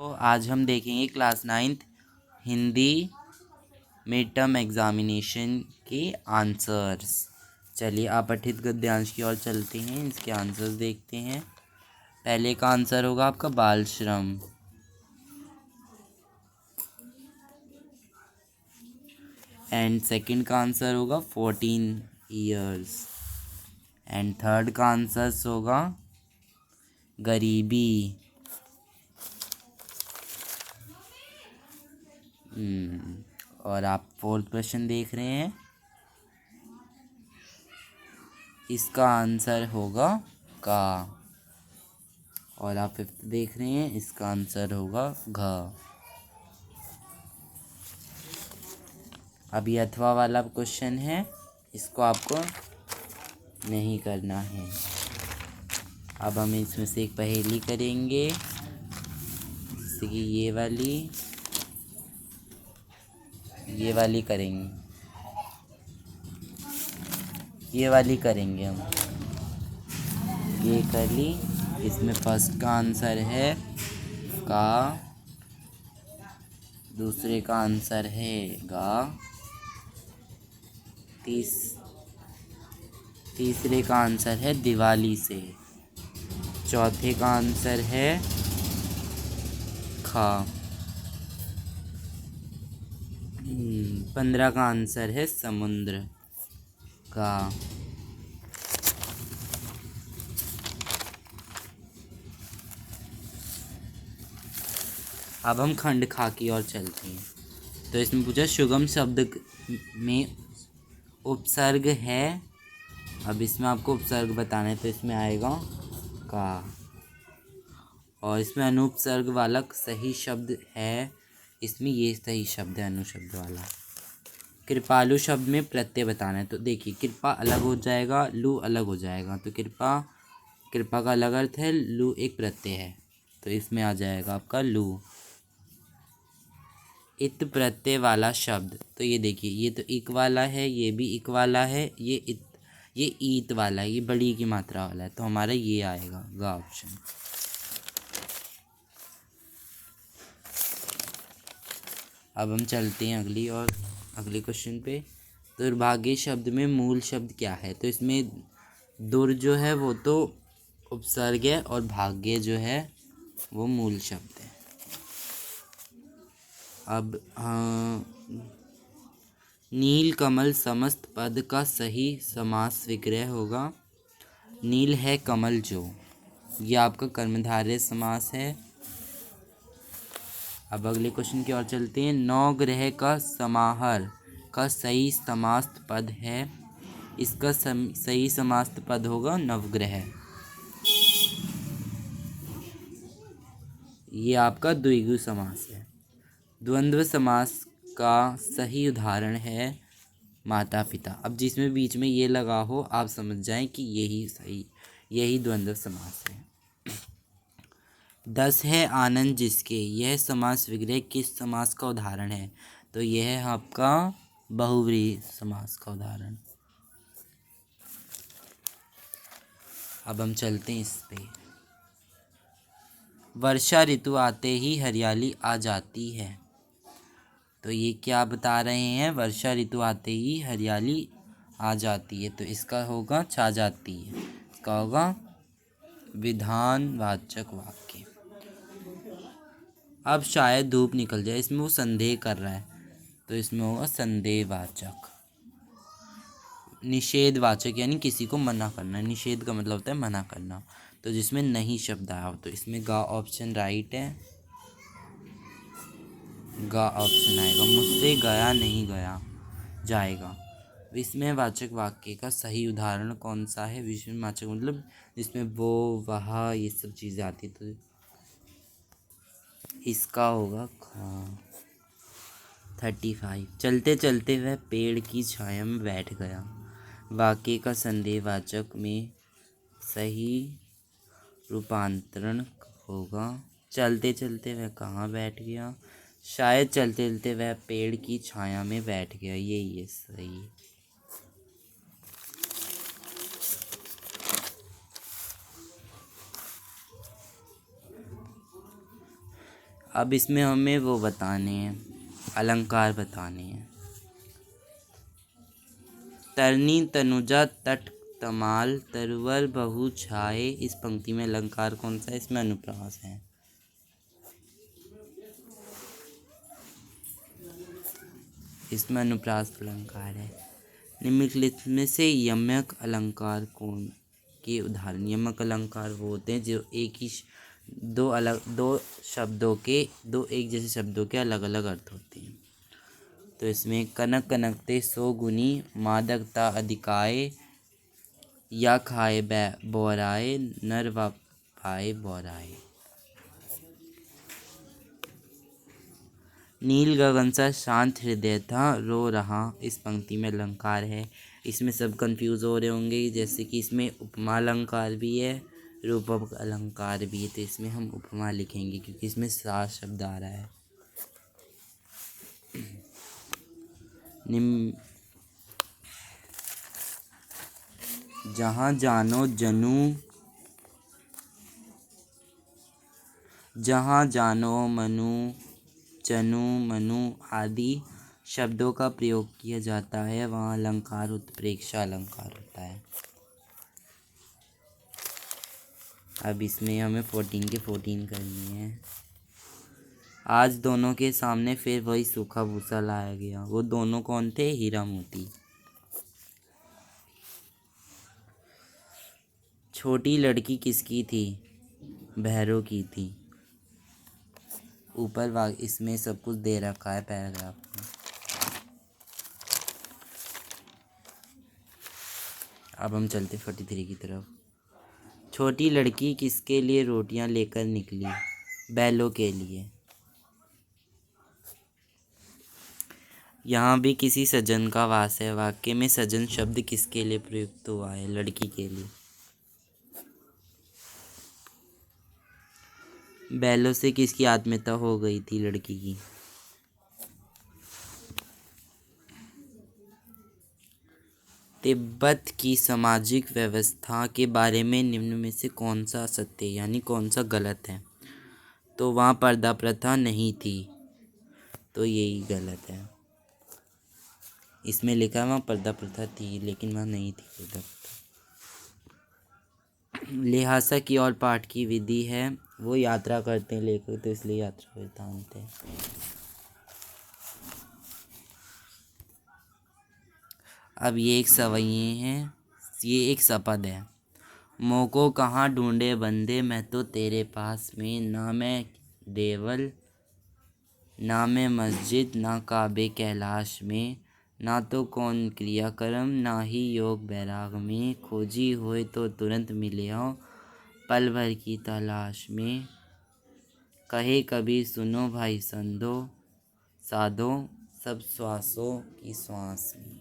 तो आज हम देखेंगे class 9th Hindi mid term examination के आंसर्स। चलिए अपठित गद्यांश की ओर चलते हैं, इसके आंसर्स देखते हैं। पहले का आंसर होगा आपका बाल श्रम। एंड सेकंड का आंसर होगा 14 ईयर्स। एंड थर्ड का आंसर होगा गरीबी। और आप फोर्थ क्वेश्चन देख रहे हैं, इसका आंसर होगा का। और आप फिफ्थ देख रहे हैं, इसका आंसर होगा घ। अभी अथवा वाला क्वेश्चन है, इसको आपको नहीं करना है। अब हम इसमें से एक पहेली करेंगे, जैसे कि ये वाली करेंगे, ये वाली करेंगे हम। ये कर ली। इसमें फर्स्ट का आंसर है का, दूसरे का आंसर है गा, तीसरे का आंसर है दिवाली से, चौथे का आंसर है खा, 15 का आंसर है समुद्र का। अब हम खंड खा की ओर चलते हैं। तो इसमें पूछा सुगम शब्द में उपसर्ग है। अब इसमें आपको उपसर्ग बताना है, तो इसमें आएगा का। और इसमें अनुपसर्ग वाला सही शब्द है, इसमें ये सही शब्द है अनुशब्द वाला। कृपालु शब्द में प्रत्यय बताना है, तो देखिए कृपा अलग हो जाएगा, लू अलग हो जाएगा। तो कृपा का अलग अर्थ है, लू एक प्रत्यय है, तो इसमें आ जाएगा आपका लू। इत प्रत्यय वाला शब्द, तो ये देखिए, ये तो इक वाला है, ये भी इक वाला है, ये ईत वाला है, ये बड़ी की मात्रा वाला है, तो हमारा ये आएगा गा ऑप्शन। अब हम चलते हैं अगले क्वेश्चन पे। दुर्भाग्य शब्द में मूल शब्द क्या है? तो इसमें दुर जो है वो तो उपसर्ग है, और भाग्य जो है वो मूल शब्द है। अब नील कमल समस्त पद का सही समास विग्रह होगा। नील है कमल जो, ये आपका कर्मधारय समास है। अब अगले क्वेश्चन की ओर चलते हैं। नौ ग्रह का समाहार का सही समास्त पद है, इसका सही समास्त पद होगा नवग्रह। ये आपका द्विगु समास है। द्वंद्व समास का सही उदाहरण है माता पिता। अब जिसमें बीच में ये लगा हो, आप समझ जाएं कि यही द्वंद्व समास है। 10 है आनंद जिसके, यह समास विग्रह किस समास का उदाहरण है? तो यह है आपका बहुव्रीहि समास का उदाहरण। अब हम चलते हैं इस पे। वर्षा ऋतु आते ही हरियाली आ जाती है, तो ये क्या बता रहे हैं? वर्षा ऋतु आते ही हरियाली आ जाती है, तो इसका होगा छा जाती है, इसका होगा विधानवाचक वाक्य। अब शायद धूप निकल जाए, इसमें वो संदेह कर रहा है, तो इसमें होगा संदेहवाचक। निषेधवाचक यानी किसी को मना करना, निषेध का मतलब होता है मना करना, तो जिसमें नहीं शब्द आया हो, तो इसमें गा ऑप्शन राइट है, गा ऑप्शन आएगा। मुझसे गया नहीं गया जाएगा। विस्मयवाचक वाक्य का सही उदाहरण कौन सा है? विस्मयवाचक मतलब जिसमें वो वह ये सब चीज़ें आती, तो इसका होगा 35। चलते चलते वह पेड़ की छाया में बैठ गया। वाक्य का संदेहवाचक में सही रूपांतरण होगा चलते चलते वह कहाँ बैठ गया। शायद चलते चलते वह पेड़ की छाया में बैठ गया, यही है सही। अब इसमें हमें वो बताने हैं, अलंकार बताने हैं। तरनी तनुजा तट तमाल तरवर बहु छाए, इस पंक्ति में अलंकार कौन सा है? इसमें अनुप्रास है। इसमें अनुप्रास अलंकार है। निम्नलिखित में से यमक अलंकार कौन के उदाहरण? यमक अलंकार वो होते हैं जो दो एक जैसे शब्दों के अलग अलग अर्थ होते हैं। तो इसमें कनक कनकते सो गुनी, मादकता अधिकाए, या खाए बोराए, नर व पाए बोराए। नील गगन सा शांत हृदय था रो रहा, इस पंक्ति में अलंकार है। इसमें सब कंफ्यूज हो रहे होंगे, जैसे कि इसमें उपमा अलंकार भी है, रूपक अलंकार भी है। तो इसमें हम उपमा लिखेंगे क्योंकि इसमें सात शब्द आ रहा है। जहाँ जानो जनू, जहाँ जानो मनु, जनु मनु आदि शब्दों का प्रयोग किया जाता है, वहाँ अलंकार उत्प्रेक्षा अलंकार होता है। अब इसमें हमें 14 के 14 करनी है। आज दोनों के सामने फिर वही सूखा भूसा लाया गया। वो दोनों कौन थे? हीरा मोती। छोटी लड़की किसकी थी? भैरव की थी। ऊपर इसमें सब कुछ दे रखा है पैराग्राफ में। अब हम चलते 43 की तरफ। छोटी लड़की किसके लिए रोटियां लेकर निकली? बैलों के लिए। यहाँ भी किसी सज्जन का वास है। वाक्य में सज्जन शब्द किसके लिए प्रयुक्त हुआ है? लड़की के लिए। बैलों से किसकी आत्मीयता हो गई थी? लड़की की। तिब्बत की सामाजिक व्यवस्था के बारे में निम्न में से कौन सा सत्य यानी कौन सा गलत है? तो वहाँ पर्दा प्रथा नहीं थी, तो यही गलत है। इसमें लिखा है वहाँ पर्दा प्रथा थी लेकिन वहाँ नहीं थी पर्दा प्रथा। लिहाजा की और पाठ की विधि है। वो यात्रा करते हैं लेकर, तो इसलिए यात्रा वृत्तांत है। अब ये एक सवयी है, ये एक सपद है। मोको कहाँ ढूंढे बंदे, मैं तो तेरे पास में। ना मैं देवल, ना मैं मस्जिद, ना काबे कैलाश में। ना तो कौन क्रियाक्रम, ना ही योग बैराग में। खोजी होए तो तुरंत मिले हो, पल भर की तलाश में। कहे कभी सुनो भाई संदो, साधो सब श्वासों की श्वास में।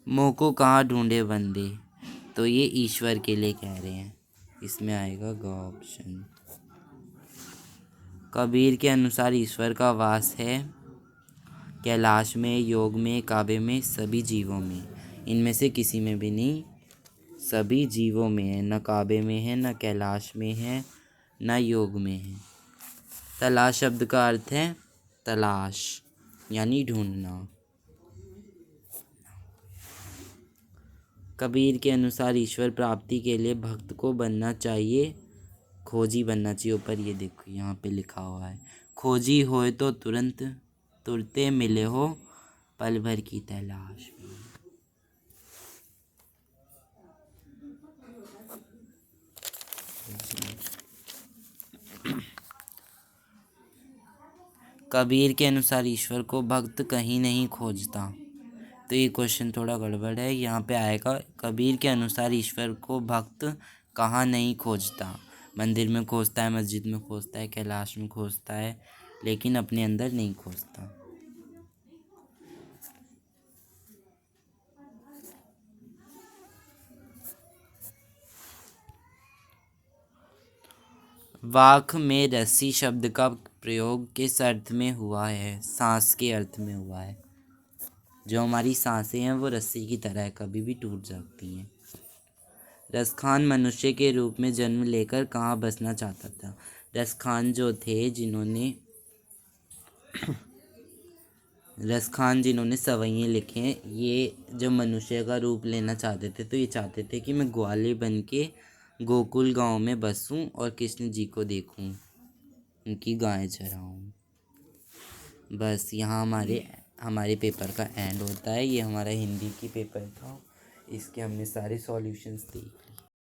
मोको कहाँ ढूंढे बंदे, तो ये ईश्वर के लिए कह रहे हैं। इसमें आएगा ग ऑप्शन। कबीर के अनुसार ईश्वर का वास है कैलाश में, योग में, काबे में, सभी जीवों में। इनमें से किसी में भी नहीं, सभी जीवों में है। न काबे में है, न कैलाश में है, न योग में है। तलाश शब्द का अर्थ है तलाश यानी ढूंढना। कबीर के अनुसार ईश्वर प्राप्ति के लिए भक्त को बनना चाहिए, खोजी बनना चाहिए। ऊपर ये देखो यहाँ पे लिखा हुआ है, खोजी होए तो तुरंत तुरते मिले हो, पल भर की तलाश में। कबीर के अनुसार ईश्वर को भक्त कहीं नहीं खोजता, तो ये क्वेश्चन थोड़ा गड़बड़ है। यहाँ पे आएगा कबीर के अनुसार ईश्वर को भक्त कहाँ नहीं खोजता। मंदिर में खोजता है, मस्जिद में खोजता है, कैलाश में खोजता है, लेकिन अपने अंदर नहीं खोजता। वाक में रस्सी शब्द का प्रयोग किस अर्थ में हुआ है? सांस के अर्थ में हुआ है। जो हमारी सांसें हैं वो रस्सी की तरह है, कभी भी टूट सकती हैं। रसखान मनुष्य के रूप में जन्म लेकर कहाँ बसना चाहता था? रसखान जो थे जिन्होंने सवैये लिखे हैं, ये जब मनुष्य का रूप लेना चाहते थे तो ये चाहते थे कि मैं ग्वाले बन के गोकुल गांव में बसूं और कृष्ण जी को देखूं, उनकी गायें चराऊं। बस यहाँ हमारे पेपर का एंड होता है। ये हमारा हिंदी की पेपर था, इसके हमने सारे सॉल्यूशंस देख लिए।